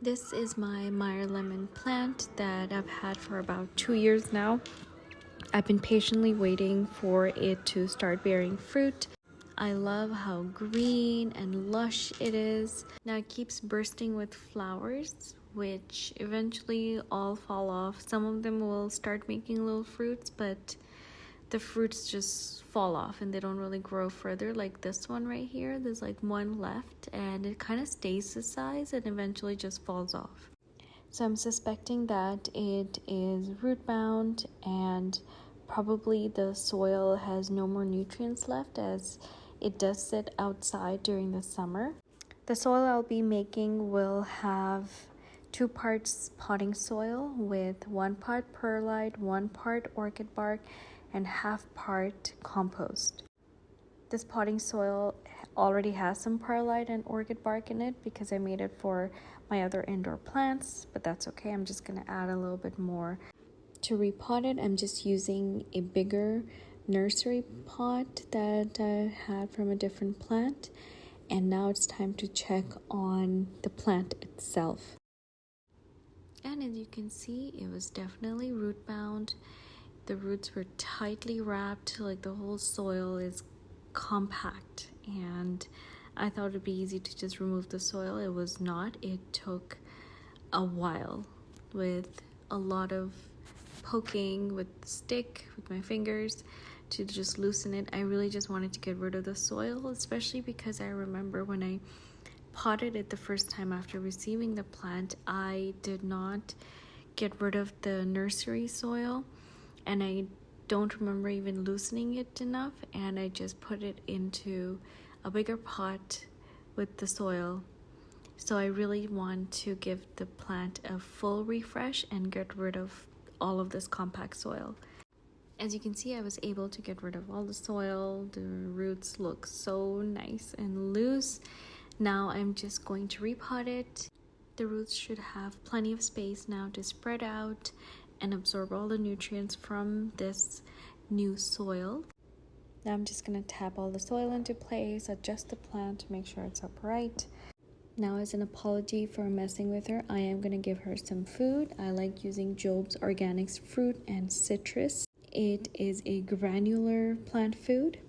This is my Meyer Lemon plant that I've had for about 2 years now. I've been patiently waiting for it to start bearing fruit. I love how green and lush it is. Now it keeps bursting with flowers, which eventually all fall off. Some of them will start making little fruits, but the fruits just fall off and they don't really grow further. Like this one right here, there's like one left and it kind of stays the size and eventually just falls off. So I'm suspecting that it is root bound and probably the soil has no more nutrients left as it does sit outside during the summer. The soil I'll be making will have 2 parts potting soil with 1 part perlite, 1 part orchid bark, and half part compost. This potting soil already has some perlite and orchid bark in it because I made it for my other indoor plants, but that's okay. I'm just gonna add a little bit more. To repot it, I'm just using a bigger nursery pot that I had from a different plant, and now it's time to check on the plant itself. And as you can see, it was definitely root bound. The roots were tightly wrapped, like the whole soil is compact, and I thought it'd be easy to just remove the soil. It was not. It took a while with a lot of poking with the stick with my fingers to just loosen it. I really just wanted to get rid of the soil, especially because I remember when I potted it the first time after receiving the plant, I did not get rid of the nursery soil, and I don't remember even loosening it enough, and I just put it into a bigger pot with the soil. So I really want to give the plant a full refresh and get rid of all of this compact soil. As you can see, I was able to get rid of all the soil. The roots look so nice and loose. Now I'm just going to repot it. The roots should have plenty of space now to spread out and absorb all the nutrients from this new soil. Now I'm just going to tap all the soil into place, adjust the plant to make sure it's upright. Now, as an apology for messing with her, I am going to give her some food. I like using Job's Organics fruit and citrus. It is a granular plant food,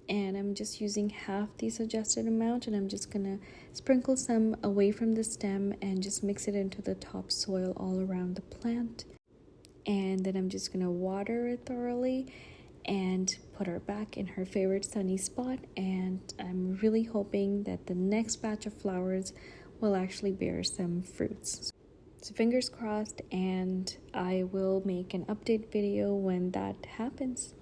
and I'm just using half the suggested amount, and I'm just gonna sprinkle some away from the stem and just mix it into the topsoil all around the plant. And then I'm just gonna water it thoroughly and put her back in her favorite sunny spot, and I'm really hoping that the next batch of flowers will actually bear some fruits. So fingers crossed, and I will make an update video when that happens.